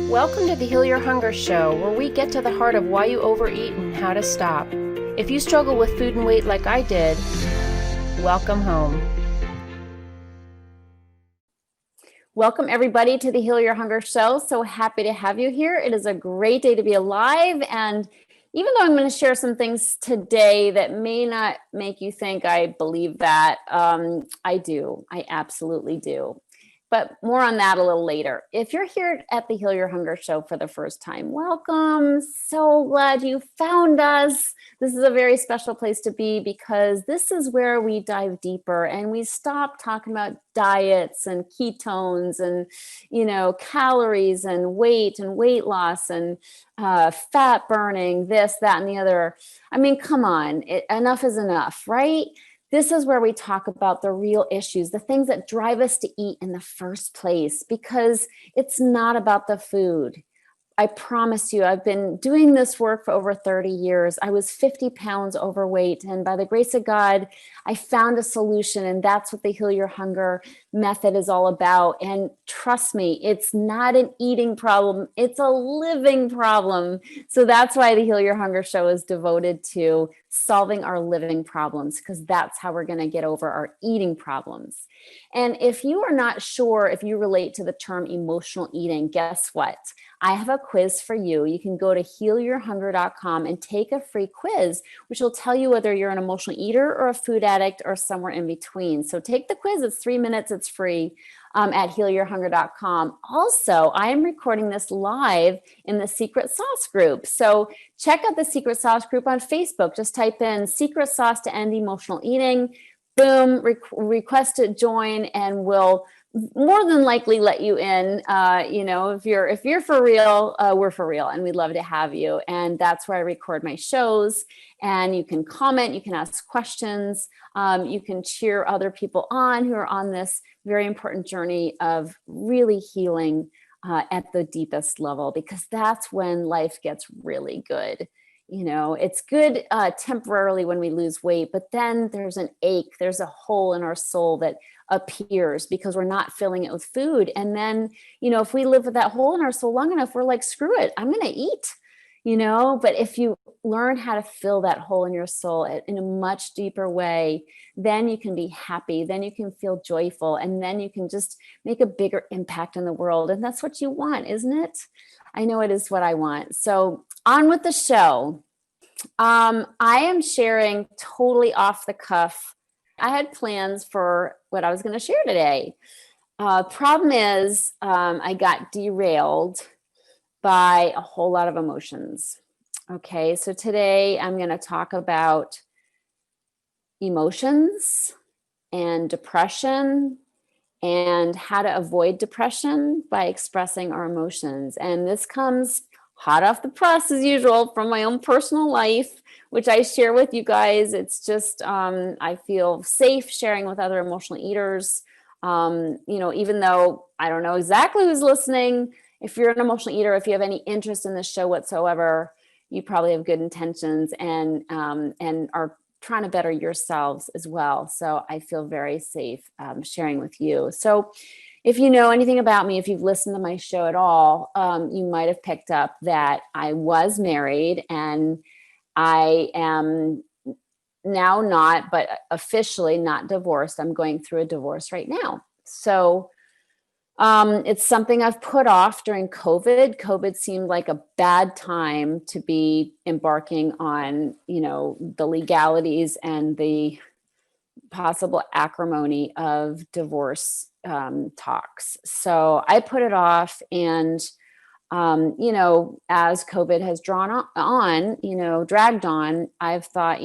Welcome to the Heal Your Hunger Show, where we get to the heart of why you overeat and how to stop. If you struggle with food and weight like I did, welcome home. Welcome everybody to the Heal Your Hunger Show. So happy to have you here. It is a great day to be alive. And even though I'm going to share some things today that may not make you think I believe that, I do. I absolutely do. But more on that a little later. If you're here at the Heal Your Hunger Show for the first time, welcome. So glad you found us. This is a very special place to be because this is where we dive deeper and we stop talking about diets and ketones and, calories and weight loss and fat burning, this, that, and the other. I mean, come on, enough is enough, right? This is where we talk about the real issues, the things that drive us to eat in the first place, because it's not about the food. I promise you, I've been doing this work for over 30 years. I was 50 pounds overweight, and by the grace of God, I found a solution, and that's what the Heal Your Hunger method is all about. And trust me, it's not an eating problem, it's a living problem. So that's why the Heal Your Hunger Show is devoted to solving our living problems, because that's how we're going to get over our eating problems. And if you are not sure if you relate to the term emotional eating, guess what? I have a quiz for you. You can go to healyourhunger.com and take a free quiz, which will tell you whether you're an emotional eater or a food addict or somewhere in between. So take the quiz. It's 3 minutes. It's free at healyourhunger.com. Also, I am recording this live in the Secret Sauce group. So check out the Secret Sauce group on Facebook. Just type in Secret Sauce to End Emotional Eating. Boom, request to join, and we'll more than likely let you in. If you're for real, we're for real, and we'd love to have you. And that's where I record my shows, and you can comment, you can ask questions, you can cheer other people on who are on this very important journey of really healing at the deepest level, because that's when life gets really good. It's good temporarily when we lose weight, but then there's an ache, there's a hole in our soul that appears because we're not filling it with food. And then, if we live with that hole in our soul long enough, we're like, screw it, I'm going to eat, but if you learn how to fill that hole in your soul in a much deeper way, then you can be happy, then you can feel joyful, and then you can just make a bigger impact in the world. And that's what you want, isn't it? I know it is what I want. So on with the show. I am sharing totally off the cuff. I had plans for what I was going to share today. Problem is, I got derailed by a whole lot of emotions. Okay, so today I'm going to talk about emotions and depression and how to avoid depression by expressing our emotions. And this comes hot off the press, as usual, from my own personal life, which I share with you guys. It's just, I feel safe sharing with other emotional eaters. Even though I don't know exactly who's listening, if you're an emotional eater, if you have any interest in this show whatsoever, you probably have good intentions and are trying to better yourselves as well. So I feel very safe sharing with you. So if you know anything about me, if you've listened to my show at all, you might have picked up that I was married, and I am now not, but officially not divorced. I'm going through a divorce right now. So it's something I've put off during COVID. COVID seemed like a bad time to be embarking on, the legalities and the possible acrimony of divorce talks. So I put it off, and as COVID has dragged on, I've thought,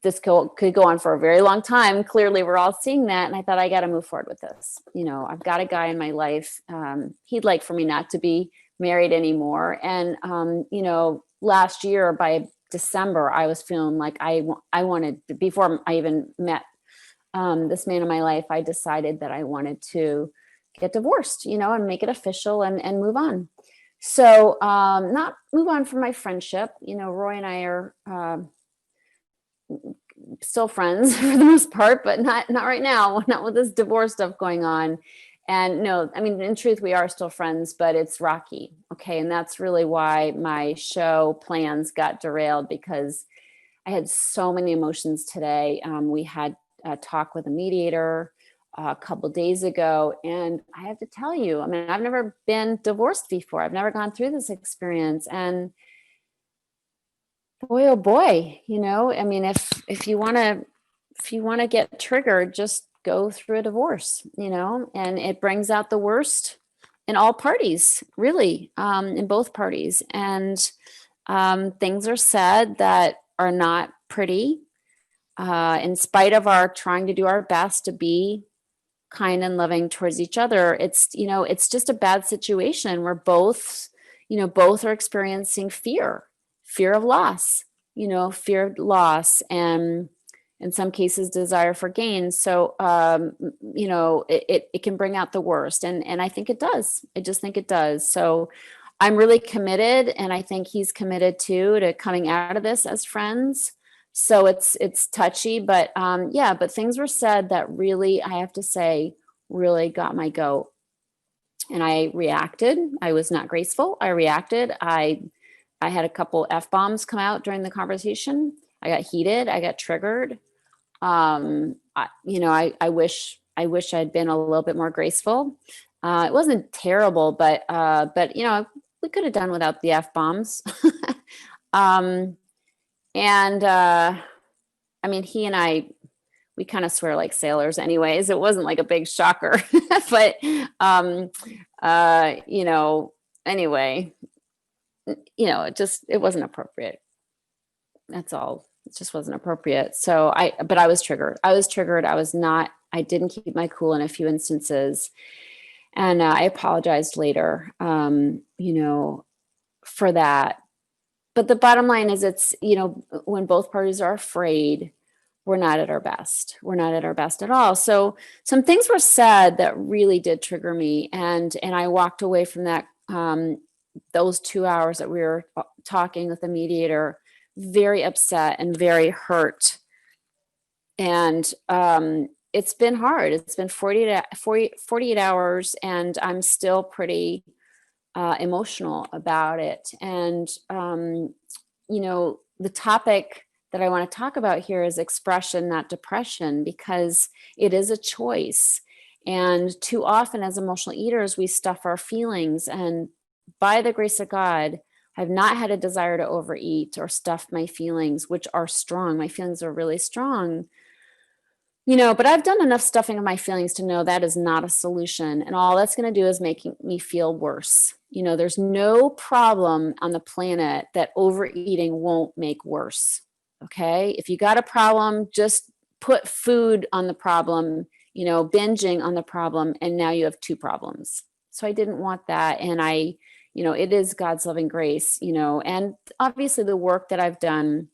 this could go on for a very long time. Clearly, we're all seeing that. And I thought, I got to move forward with this. I've got a guy in my life. He'd like for me not to be married anymore. And, last year by December, I was feeling like I wanted to, before I even met this man in my life, I decided that I wanted to get divorced, and make it official and move on. So not move on from my friendship. Roy and I are still friends for the most part, but not right now, not with this divorce stuff going on. And no, I mean, in truth, we are still friends, but it's rocky. Okay. And that's really why my show plans got derailed, because I had so many emotions today. We had a talk with a mediator a couple days ago. And I have to tell you, I mean, I've never been divorced before. I've never gone through this experience. And boy, oh boy, I mean, if you want to get triggered, just go through a divorce, and it brings out the worst in all parties, really, in both parties. And things are said that are not pretty, in spite of our trying to do our best to be kind and loving towards each other. It's just a bad situation where both are experiencing fear of loss, fear of loss, and in some cases desire for gain. So it can bring out the worst, and I think it does. I just think it does. So I'm really committed, and I think he's committed too, to coming out of this as friends. So it's touchy, but but things were said that really, I have to say, really got my goat. And I reacted. I was not graceful. I reacted. I had a couple F-bombs come out during the conversation. I got heated. I got triggered. I wish I'd been a little bit more graceful. It wasn't terrible, but we could have done without the F-bombs. I mean, he and we kind of swear like sailors anyways. It wasn't like a big shocker, but, anyway, it wasn't appropriate. That's all. It just wasn't appropriate. So but I was triggered. I didn't keep my cool in a few instances. And I apologized later, for that. But the bottom line is it's, when both parties are afraid, we're not at our best. We're not at our best at all. So some things were said that really did trigger me. And I walked away from that, those 2 hours that we were talking with the mediator, very upset and very hurt. And it's been hard. It's been 48 hours, and I'm still pretty emotional about it. And, the topic that I want to talk about here is expression, not depression, because it is a choice. And too often as emotional eaters, we stuff our feelings. And by the grace of God, I've not had a desire to overeat or stuff my feelings, which are strong. My feelings are really strong. But I've done enough stuffing of my feelings to know that is not a solution. And all that's going to do is making me feel worse. There's no problem on the planet that overeating won't make worse. Okay. If you got a problem, just put food on the problem, binging on the problem, and now you have two problems. So I didn't want that. And it is God's loving grace, and obviously the work that I've done,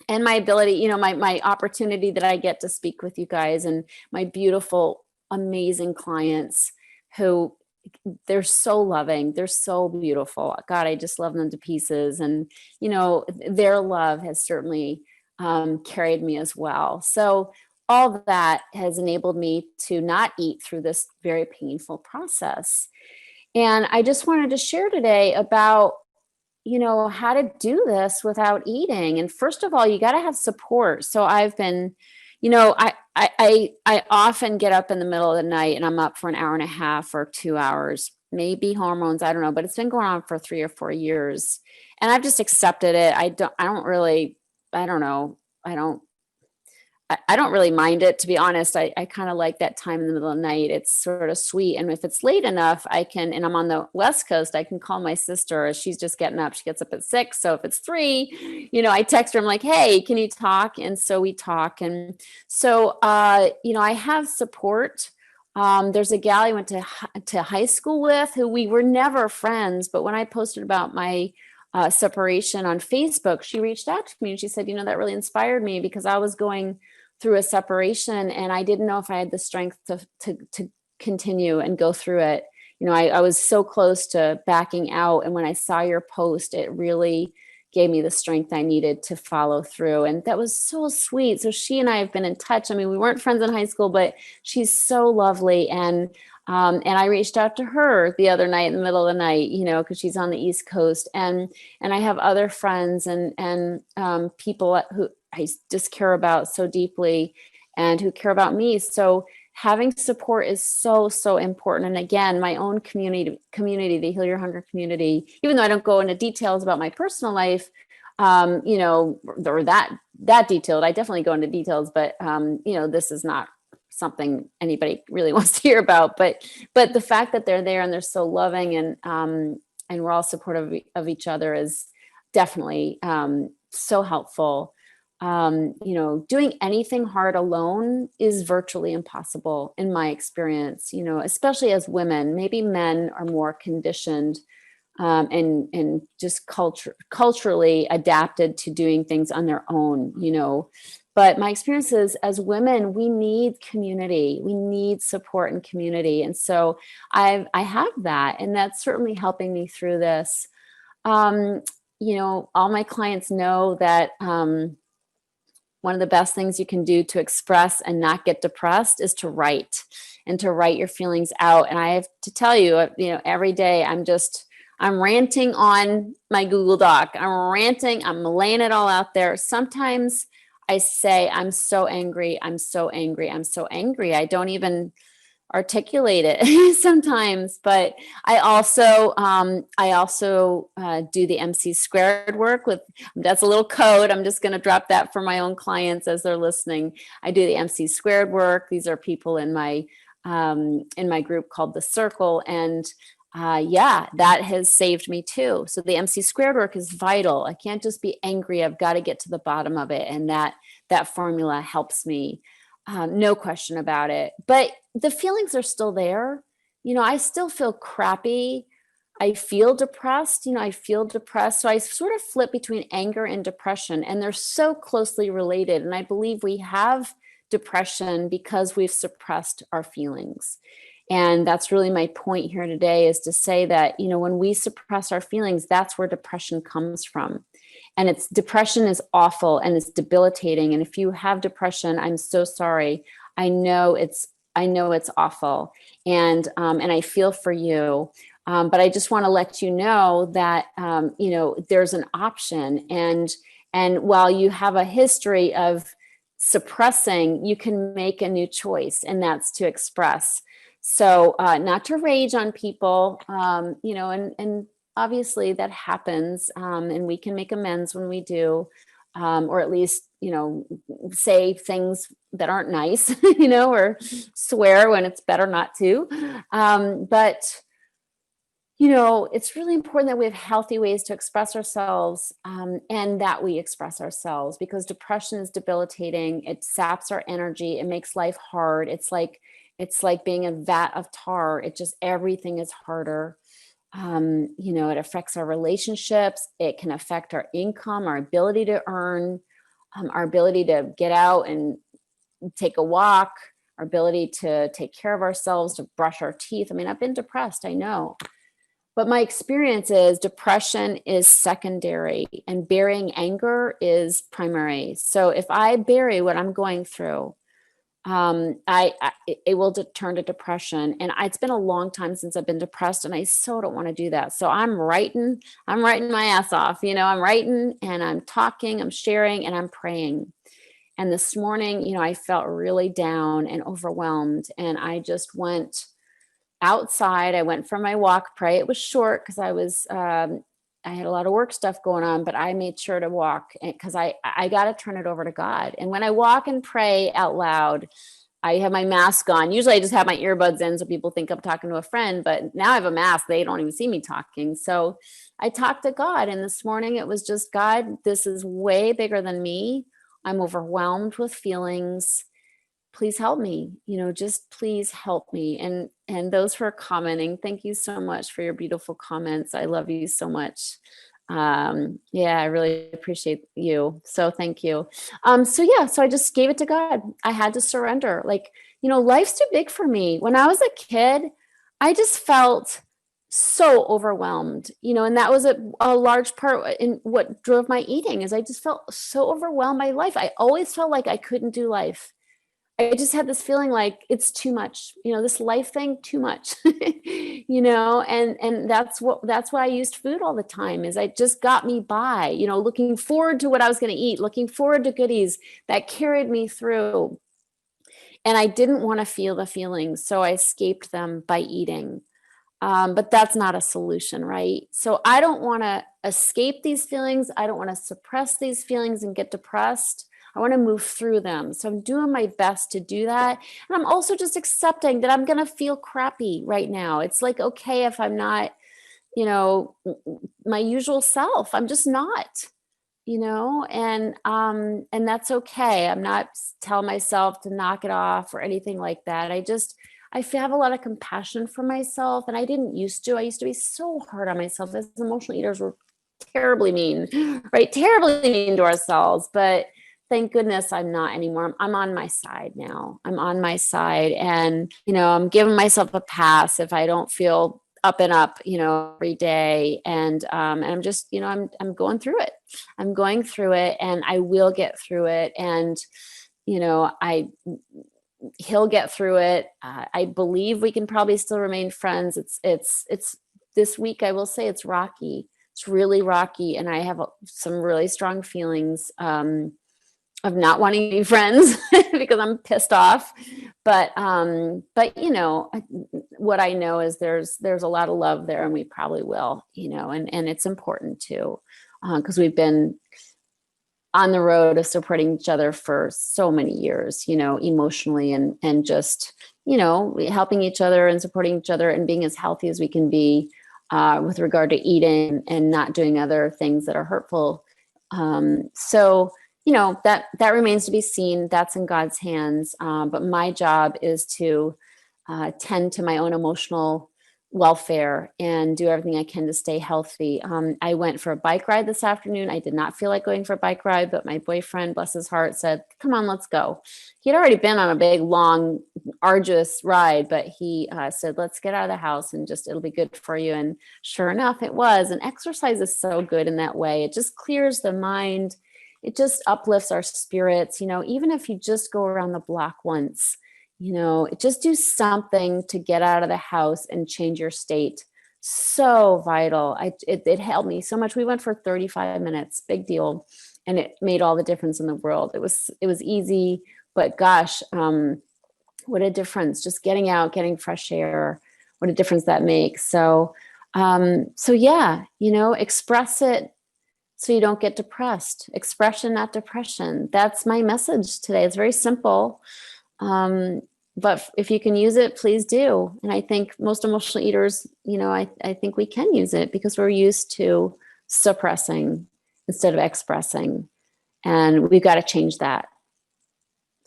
and my ability, my opportunity that I get to speak with you guys, and my beautiful, amazing clients who, they're so loving. They're so beautiful. God, I just love them to pieces. And, their love has certainly carried me as well. So all of that has enabled me to not eat through this very painful process. And I just wanted to share today about how to do this without eating. And first of all, you got to have support. So I've been, I often get up in the middle of the night and I'm up for an hour and a half or 2 hours, maybe hormones, I don't know, but it's been going on for 3 or 4 years. And I've just accepted it. I don't really mind it, to be honest. I kind of like that time in the middle of the night. It's sort of sweet. And if it's late enough, and I'm on the West Coast, I can call my sister. She's just getting up. She gets up at 6. So if it's 3, I text her. I'm like, hey, can you talk? And so we talk. And so, I have support. There's a gal I went to high school with who we were never friends. But when I posted about my separation on Facebook, she reached out to me and she said, that really inspired me, because I was going through a separation and I didn't know if I had the strength to continue and go through it. I was so close to backing out. And when I saw your post, it really gave me the strength I needed to follow through. And that was so sweet. So she and I have been in touch. I mean, we weren't friends in high school, but she's so lovely. And And I reached out to her the other night in the middle of the night, because she's on the East Coast, and I have other friends and people who I just care about so deeply and who care about me. So having support is so, so important. And again, my own community, the Heal Your Hunger community, even though I don't go into details about my personal life, or that detailed, I definitely go into details, but this is not something anybody really wants to hear about, but the fact that they're there and they're so loving and we're all supportive of each other is definitely so helpful. Doing anything hard alone is virtually impossible in my experience, especially as women. Maybe men are more conditioned and just culturally adapted to doing things on their own, But my experience is, as women, we need community, we need support and community. And so I have that, and that's certainly helping me through this. All my clients know that one of the best things you can do to express and not get depressed is to write your feelings out. And I have to tell you, every day I'm ranting on my Google Doc. I'm laying it all out there. Sometimes I say, I'm so angry. I'm so angry. I'm so angry. I don't even articulate it sometimes, but I also do the MC squared work that's a little code. I'm just going to drop that for my own clients as they're listening. I do the MC squared work. These are people in my group called The Circle. And that has saved me too. So the MC squared work is vital. I can't just be angry. I've got to get to the bottom of it. And that formula helps me. No question about it. But the feelings are still there. I still feel crappy. I feel depressed. So I sort of flip between anger and depression, and they're so closely related. And I believe we have depression because we've suppressed our feelings. And that's really my point here today, is to say that, when we suppress our feelings, that's where depression comes from. And depression is awful and it's debilitating. And if you have depression, I'm so sorry. I know it's awful. And I feel for you. But I just want to let you know that, there's an option. And while you have a history of suppressing, you can make a new choice, and that's to express. So not to rage on people, and obviously that happens, and we can make amends when we do, or at least, say things that aren't nice, or swear when it's better not to. But it's really important that we have healthy ways to express ourselves, and that we express ourselves, because depression is debilitating. It saps our energy. It makes life hard. It's like being a vat of tar. Everything is harder. It affects our relationships. It can affect our income, our ability to earn, our ability to get out and take a walk, our ability to take care of ourselves, to brush our teeth. I mean, I've been depressed, I know. But my experience is depression is secondary and burying anger is primary. So if I bury what I'm going through, it will turn to depression. And it's been a long time since I've been depressed, and I so don't want to do that. So I'm writing my ass off. I'm writing and I'm talking, I'm sharing, and I'm praying. And this morning, I felt really down and overwhelmed, and I just went outside. I went for my walk, pray. It was short because I had a lot of work stuff going on, but I made sure to walk because I got to turn it over to God. And when I walk and pray out loud, I have my mask on. Usually I just have my earbuds in so people think I'm talking to a friend, but now I have a mask. They don't even see me talking. So I talked to God. And this morning it was just, God, this is way bigger than me. I'm overwhelmed with feelings. Please help me, just please help me. And those who are commenting, thank you so much for your beautiful comments. I love you so much. I really appreciate you. So thank you. So I just gave it to God. I had to surrender. Life's too big for me. When I was a kid, I just felt so overwhelmed, and that was a large part in what drove my eating, is I just felt so overwhelmed by life. I always felt like I couldn't do life. I just had this feeling like it's too much, this life thing, too much, and that's why I used food all the time, is it just got me by, looking forward to what I was going to eat, looking forward to goodies that carried me through. And I didn't want to feel the feelings, so I escaped them by eating. But that's not a solution, right? So I don't want to escape these feelings. I don't want to suppress these feelings and get depressed. I want to move through them. So I'm doing my best to do that. And I'm also just accepting that I'm going to feel crappy right now. It's like, okay, if I'm not, my usual self, I'm just not, and that's okay. I'm not telling myself to knock it off or anything like that. I have a lot of compassion for myself, and I didn't used to. I used to be so hard on myself. As emotional eaters, we're terribly mean, right? Terribly mean to ourselves. But thank goodness I'm not anymore. I'm on my side now. I'm on my side, and I'm giving myself a pass if I don't feel up and up, every day. And I'm just, I'm going through it. I'm going through it, and I will get through it. And he'll get through it. I believe we can probably still remain friends. It's this week, I will say it's rocky. It's really rocky. And I have some really strong feelings of not wanting to be friends because I'm pissed off. But what I know is there's a lot of love there, and we probably will, and it's important too, because we've been on the road of supporting each other for so many years, emotionally and just, helping each other and supporting each other and being as healthy as we can be with regard to eating and not doing other things that are hurtful. So, that remains to be seen. That's in God's hands. But my job is to tend to my own emotional welfare and do everything I can to stay healthy. I went for a bike ride this afternoon. I did not feel like going for a bike ride, but my boyfriend, bless his heart, said, come on, let's go. He'd already been on a big, long, arduous ride, but he said, let's get out of the house and it'll be good for you. And sure enough, it was. And exercise is so good in that way. It just clears the mind. It just uplifts our spirits. Even if you just go around the block once, just do something to get out of the house and change your state. So vital. It helped me so much. We went for 35 minutes, big deal. And it made all the difference in the world. It was easy, but gosh, what a difference. Just getting out, getting fresh air, what a difference that makes. So yeah, express it so you don't get depressed. Expression, not depression. That's my message today. It's very simple. But if you can use it, please do. And I think most emotional eaters, I think we can use it because we're used to suppressing instead of expressing. And we've got to change that.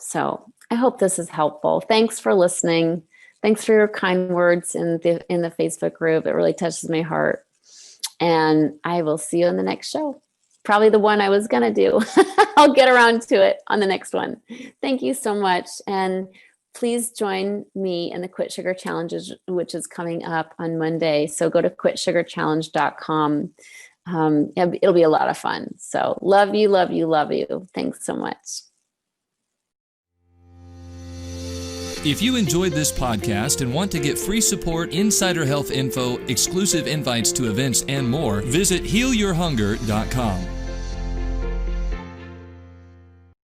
So I hope this is helpful. Thanks for listening. Thanks for your kind words in the Facebook group. It really touches my heart. And I will see you in the next show. Probably the one I was going to do. I'll get around to it on the next one. Thank you so much. And please join me in the Quit Sugar Challenge, which is coming up on Monday. So go to quitsugarchallenge.com. It'll be a lot of fun. So love you, love you, love you. Thanks so much. If you enjoyed this podcast and want to get free support, insider health info, exclusive invites to events, and more, visit healyourhunger.com.